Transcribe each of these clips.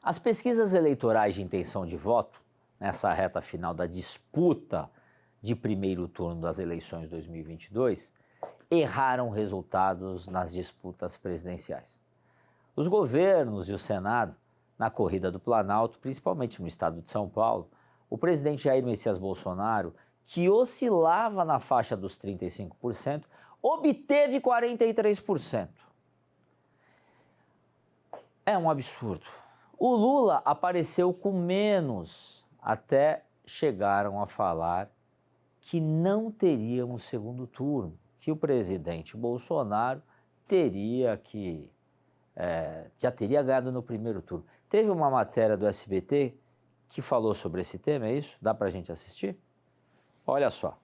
As pesquisas eleitorais de intenção de voto, nessa reta final da disputa de primeiro turno das eleições 2022, erraram resultados nas disputas presidenciais. Os governos e o Senado, na corrida do Planalto, principalmente no estado de São Paulo, o presidente Jair Messias Bolsonaro, que oscilava na faixa dos 35%, obteve 43%. É um absurdo. O Lula apareceu com menos, até chegaram a falar que não teríamos segundo turno, que o presidente Bolsonaro já teria ganhado no primeiro turno. Teve uma matéria do SBT que falou sobre esse tema, é isso? Dá pra gente assistir? Olha só.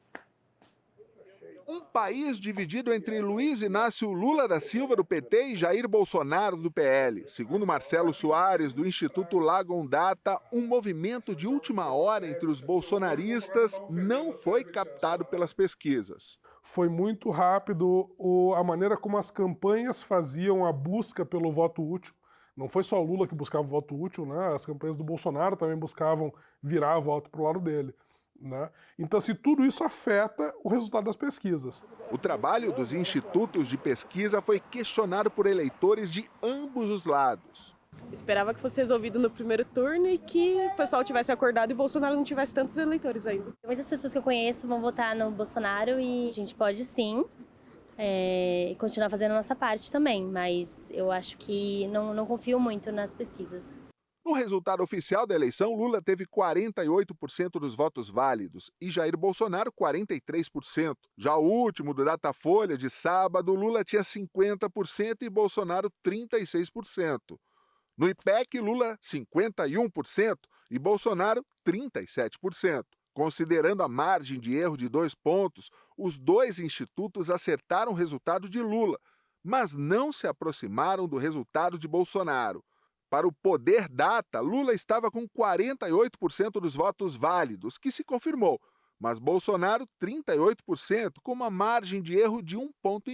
Um país dividido entre Luiz Inácio Lula da Silva, do PT, e Jair Bolsonaro, do PL. Segundo Marcelo Soares, do Instituto Lagon Data, um movimento de última hora entre os bolsonaristas não foi captado pelas pesquisas. Foi muito rápido a maneira como as campanhas faziam a busca pelo voto útil. Não foi só o Lula que buscava o voto útil, né? As campanhas do Bolsonaro também buscavam virar voto para o lado dele. Né? Então, tudo isso afeta o resultado das pesquisas. O trabalho dos institutos de pesquisa foi questionado por eleitores de ambos os lados. Esperava que fosse resolvido no primeiro turno e que o pessoal tivesse acordado e Bolsonaro não tivesse tantos eleitores ainda. Muitas pessoas que eu conheço vão votar no Bolsonaro e a gente pode sim continuar fazendo a nossa parte também, mas eu acho que não confio muito nas pesquisas. No resultado oficial da eleição, Lula teve 48% dos votos válidos e Jair Bolsonaro 43%. Já o último do Datafolha de sábado, Lula tinha 50% e Bolsonaro 36%. No IPEC, Lula 51% e Bolsonaro 37%. Considerando a margem de erro de 2 pontos, os dois institutos acertaram o resultado de Lula, mas não se aproximaram do resultado de Bolsonaro. Para o Poder Data, Lula estava com 48% dos votos válidos, que se confirmou, mas Bolsonaro 38%, com uma margem de erro de 1,5 ponto.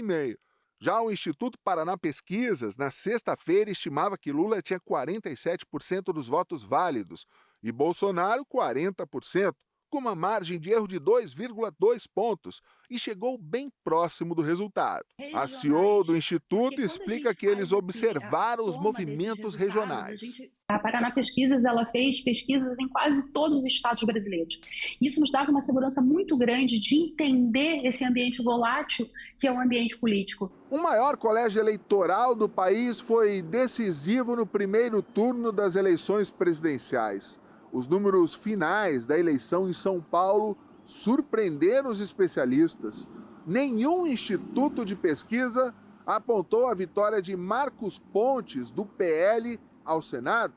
Já o Instituto Paraná Pesquisas, na sexta-feira, estimava que Lula tinha 47% dos votos válidos e Bolsonaro 40%, com uma margem de erro de 2,2 pontos e chegou bem próximo do resultado. A CEO do Instituto explica que eles observaram os movimentos regionais. A Paraná Pesquisas ela fez pesquisas em quase todos os estados brasileiros. Isso nos dava uma segurança muito grande de entender esse ambiente volátil que é o ambiente político. O maior colégio eleitoral do país foi decisivo no primeiro turno das eleições presidenciais. Os números finais da eleição em São Paulo surpreenderam os especialistas. Nenhum instituto de pesquisa apontou a vitória de Marcos Pontes, do PL, ao Senado,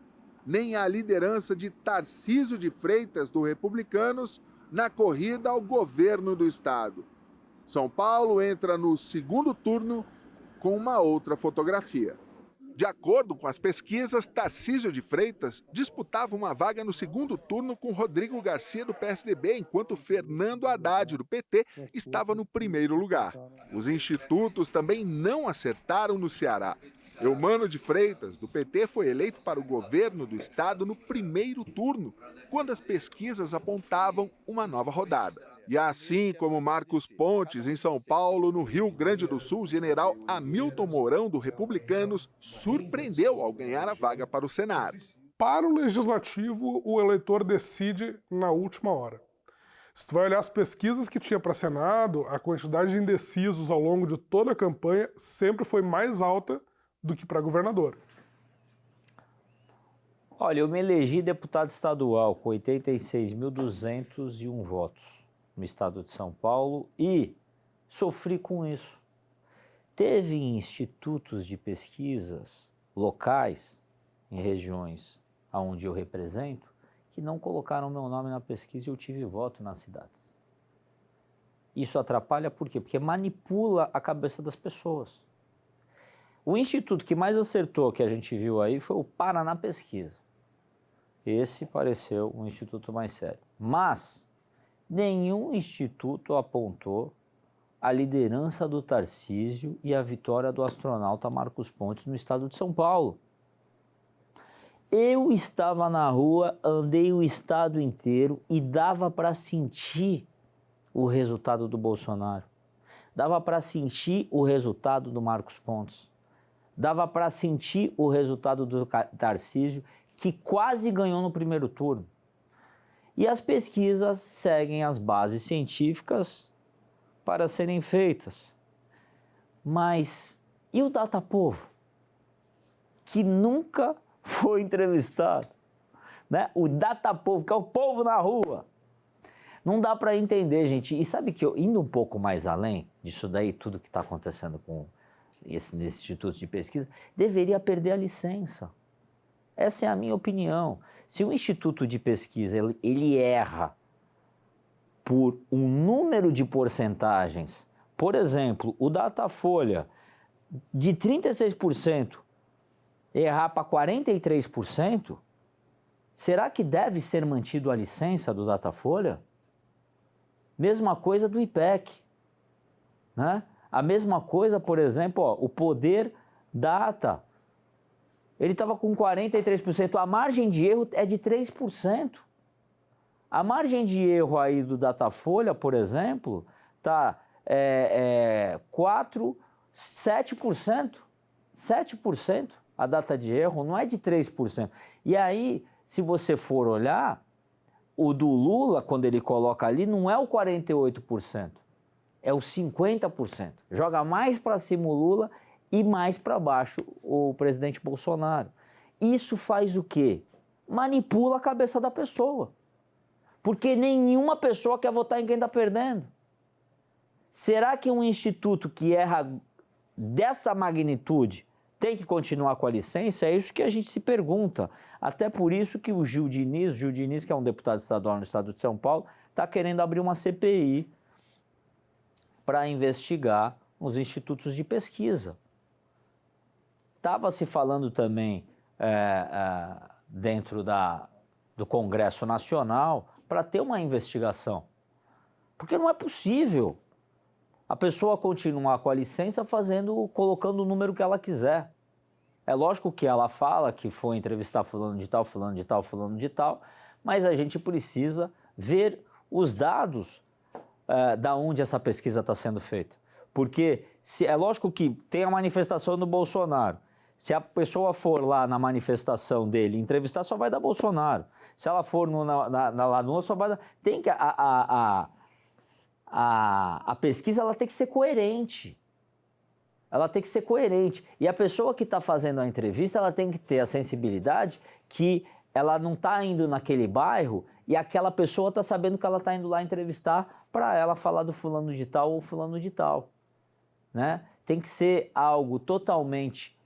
nem a liderança de Tarcísio de Freitas, do Republicanos, na corrida ao governo do estado. São Paulo entra no segundo turno com uma outra fotografia. De acordo com as pesquisas, Tarcísio de Freitas disputava uma vaga no segundo turno com Rodrigo Garcia, do PSDB, enquanto Fernando Haddad, do PT, estava no primeiro lugar. Os institutos também não acertaram no Ceará. Eumano de Freitas, do PT, foi eleito para o governo do estado no primeiro turno, quando as pesquisas apontavam uma nova rodada. E assim como Marcos Pontes, em São Paulo, no Rio Grande do Sul, o general Hamilton Mourão, do Republicanos, surpreendeu ao ganhar a vaga para o Senado. Para o Legislativo, o eleitor decide na última hora. Se tu vai olhar as pesquisas que tinha para Senado, a quantidade de indecisos ao longo de toda a campanha sempre foi mais alta do que para governador. Olha, eu me elegi deputado estadual com 86.201 votos no estado de São Paulo e sofri com isso. Teve institutos de pesquisas locais, em regiões onde eu represento, que não colocaram meu nome na pesquisa e eu tive voto nas cidades. Isso atrapalha por quê? Porque manipula a cabeça das pessoas. O instituto que mais acertou, que a gente viu aí, foi o Paraná Pesquisa. Esse pareceu um instituto mais sério. Mas nenhum instituto apontou a liderança do Tarcísio e a vitória do astronauta Marcos Pontes no estado de São Paulo. Eu estava na rua, andei o estado inteiro e dava para sentir o resultado do Bolsonaro. Dava para sentir o resultado do Marcos Pontes. Dava para sentir o resultado do Tarcísio, que quase ganhou no primeiro turno. E as pesquisas seguem as bases científicas para serem feitas. Mas e o Datapovo, que nunca foi entrevistado, né? O Datapovo, que é o povo na rua. Não dá para entender, gente. E sabe que indo um pouco mais além disso daí, tudo que está acontecendo com nesses institutos de pesquisa, deveria perder a licença. Essa é a minha opinião. Se um instituto de pesquisa ele erra por um número de porcentagens, por exemplo, o Datafolha, de 36% errar para 43%, será que deve ser mantido a licença do Datafolha? Mesma coisa do IPEC, né? A mesma coisa, por exemplo, ó, o Poder Data, ele estava com 43%, a margem de erro é de 3%. A margem de erro aí do Datafolha, por exemplo, está 7%. 7% a data de erro, não é de 3%. E aí, se você for olhar, o do Lula, quando ele coloca ali, não é o 48%, é o 50%. Joga mais para cima o Lula e mais para baixo o presidente Bolsonaro. Isso faz o quê? Manipula a cabeça da pessoa. Porque nenhuma pessoa quer votar em quem está perdendo. Será que um instituto que erra dessa magnitude tem que continuar com a licença? É isso que a gente se pergunta. Até por isso que o Gil Diniz, que é um deputado estadual no estado de São Paulo, está querendo abrir uma CPI para investigar os institutos de pesquisa. Estava se falando também dentro do Congresso Nacional para ter uma investigação. Porque não é possível a pessoa continuar com a licença colocando o número que ela quiser. É lógico que ela fala que foi entrevistar fulano de tal, fulano de tal, fulano de tal, mas a gente precisa ver os dados da onde essa pesquisa está sendo feita. Porque é lógico que tem a manifestação do Bolsonaro. Se a pessoa for lá na manifestação dele entrevistar, só vai dar Bolsonaro. Se ela for lá no só vai dar... Tem que... A pesquisa ela tem que ser coerente. Ela tem que ser coerente. E a pessoa que está fazendo a entrevista, ela tem que ter a sensibilidade que ela não está indo naquele bairro e aquela pessoa está sabendo que ela está indo lá entrevistar para ela falar do fulano de tal ou fulano de tal. Né? Tem que ser algo totalmente,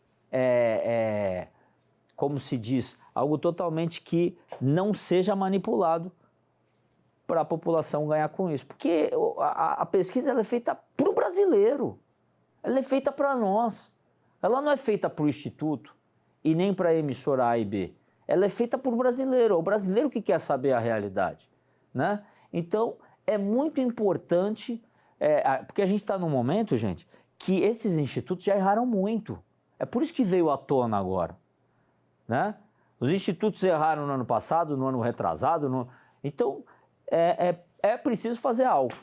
como se diz, algo totalmente que não seja manipulado para a população ganhar com isso. Porque a pesquisa ela é feita para o brasileiro. Ela é feita para nós. Ela não é feita para o Instituto e nem para a emissora A e B. Ela é feita para o brasileiro. O brasileiro que quer saber a realidade. Né? Então, é muito importante, porque a gente está num momento, gente, que esses institutos já erraram muito. É por isso que veio à tona agora. Né? Os institutos erraram no ano passado, no ano retrasado. Então, é preciso fazer algo.